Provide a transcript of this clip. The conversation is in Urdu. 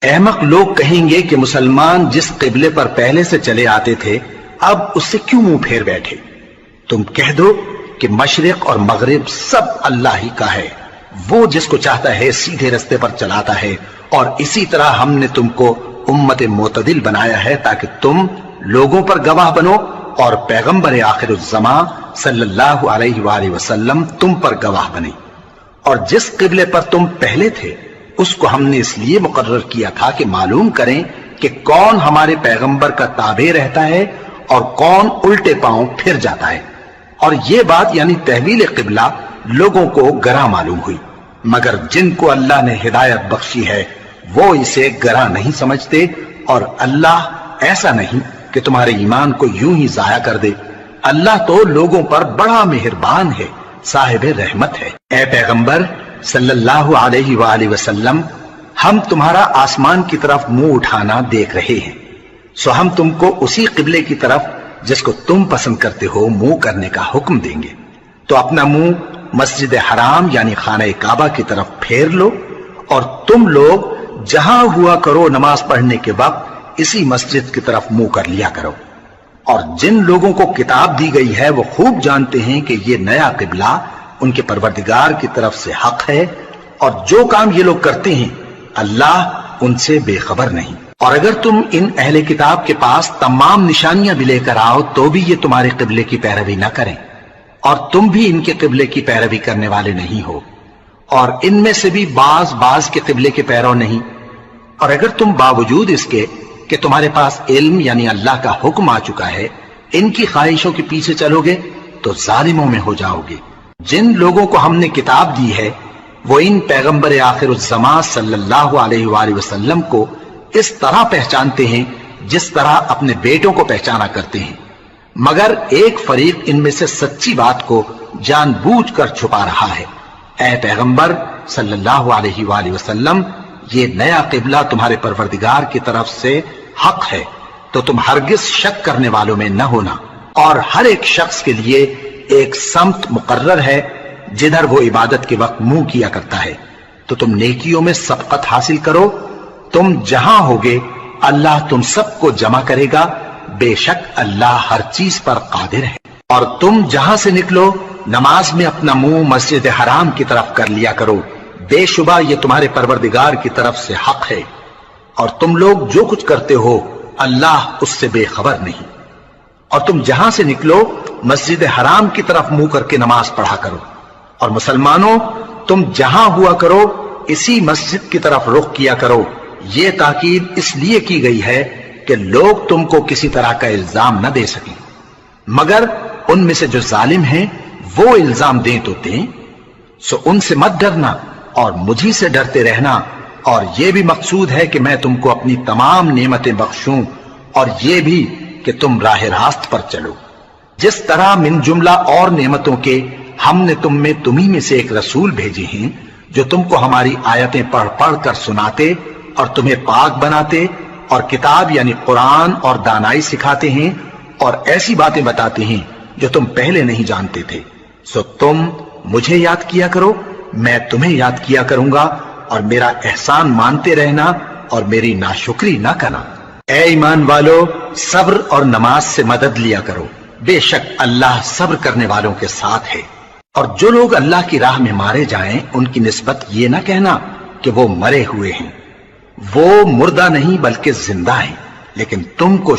احمق لوگ کہیں گے کہ مسلمان جس قبلے پر پہلے سے چلے آتے تھے اب اس سے کیوں منہ پھیر بیٹھے؟ تم کہہ دو کہ مشرق اور مغرب سب اللہ ہی کا ہے، وہ جس کو چاہتا ہے سیدھے رستے پر چلاتا ہے، اور اسی طرح ہم نے تم کو امت معتدل بنایا ہے تاکہ تم لوگوں پر گواہ بنو اور پیغمبر آخر الزمان صلی اللہ علیہ وآلہ وسلم تم پر گواہ بنے۔ اور جس قبلے پر تم پہلے تھے اس کو ہم نے اس لیے مقرر کیا تھا کہ معلوم کریں کہ کون ہمارے پیغمبر کا تابع رہتا ہے اور کون الٹے پاؤں پھر جاتا ہے۔ اور یہ بات یعنی تحویل قبلہ لوگوں کو گراں معلوم ہوئی، مگر جن کو اللہ نے ہدایت بخشی ہے وہ اسے گراں نہیں سمجھتے، اور اللہ ایسا نہیں کہ تمہارے ایمان کو یوں ہی ضائع کر دے۔ اللہ تو لوگوں پر بڑا مہربان ہے، صاحب رحمت ہے۔ اے پیغمبر صلی اللہ علیہ وآلہ وسلم، ہم تمہارا آسمان کی طرف منہ اٹھانا دیکھ رہے ہیں، سو ہم تم کو اسی قبلے کی طرف جس کو تم پسند کرتے ہو منہ کرنے کا حکم دیں گے۔ تو اپنا منہ مسجد حرام یعنی خانہ کعبہ کی طرف پھیر لو، اور تم لوگ جہاں ہوا کرو نماز پڑھنے کے وقت اسی مسجد کی طرف منہ کر لیا کرو۔ اور جن لوگوں کو کتاب دی گئی ہے وہ خوب جانتے ہیں کہ یہ نیا قبلہ ان کے پروردگار کی طرف سے حق ہے، اور جو کام یہ لوگ کرتے ہیں اللہ ان سے بے خبر نہیں۔ اور اگر تم ان اہل کتاب کے پاس تمام نشانیاں بھی لے کر آؤ تو بھی یہ تمہارے قبلے کی پیروی نہ کریں، اور تم بھی ان کے قبلے کی پیروی کرنے والے نہیں ہو، اور ان میں سے بھی بعض کے قبلے کے پیرو نہیں۔ اور اگر تم باوجود اس کے کہ تمہارے پاس علم یعنی اللہ کا حکم آ چکا ہے ان کی خواہشوں کے پیچھے چلو گے تو ظالموں میں ہو جاؤ گے۔ جن لوگوں کو ہم نے کتاب دی ہے وہ ان پیغمبر آخر الزمان صلی اللہ علیہ وآلہ وسلم کو اس طرح پہچانتے ہیں جس طرح اپنے بیٹوں کو پہچانا کرتے ہیں، مگر ایک فریق ان میں سے سچی بات کو جان بوجھ کر چھپا رہا ہے۔ اے پیغمبر صلی اللہ علیہ وآلہ وسلم، یہ نیا قبلہ تمہارے پروردگار کی طرف سے حق ہے، تو تم ہرگز شک کرنے والوں میں نہ ہونا، اور ہر ایک شخص کے لیے ایک سمت مقرر ہے جدھر وہ عبادت کے وقت منہ کیا کرتا ہے، تو تم نیکیوں میں سبقت حاصل کرو۔ تم جہاں ہوگے اللہ تم سب کو جمع کرے گا، بے شک اللہ ہر چیز پر قادر ہے۔ اور تم جہاں سے نکلو نماز میں اپنا منہ مسجد حرام کی طرف کر لیا کرو، بے شبہ یہ تمہارے پروردگار کی طرف سے حق ہے، اور تم لوگ جو کچھ کرتے ہو اللہ اس سے بے خبر نہیں۔ اور تم جہاں سے نکلو مسجد حرام کی طرف منہ کر کے نماز پڑھا کرو، اور مسلمانوں تم جہاں ہوا کرو اسی مسجد کی طرف رخ کیا کرو۔ یہ تاکید اس لیے کی گئی ہے کہ لوگ تم کو کسی طرح کا الزام نہ دے سکیں، مگر ان میں سے جو ظالم ہیں وہ الزام دیں تو دیں، سو ان سے مت ڈرنا اور مجھی سے ڈرتے رہنا، اور یہ بھی مقصود ہے کہ میں تم کو اپنی تمام نعمتیں بخشوں، اور یہ بھی کہ تم راہ راست پر چلو۔ جس طرح من جملہ اور نعمتوں کے ہم نے تمہیں میں سے ایک رسول بھیجے ہیں جو تم کو ہماری آیتیں پڑھ پڑھ کر سناتے اور تمہیں پاک بناتے، اور کتاب یعنی قرآن اور دانائی سکھاتے ہیں، اور ایسی باتیں بتاتے ہیں جو تم پہلے نہیں جانتے تھے، سو تم مجھے یاد کیا کرو، میں تمہیں یاد کیا کروں گا، اور میرا احسان مانتے رہنا اور میری ناشکری نہ کرنا۔ اے ایمان والو، صبر اور نماز سے مدد لیا کرو، بے شک اللہ صبر کرنے والوں کے ساتھ ہے۔ اور جو لوگ اللہ کی راہ میں مارے جائیں ان کی نسبت یہ نہ کہنا کہ وہ مرے ہوئے ہیں، وہ مردہ نہیں بلکہ زندہ ہیں، لیکن تم کو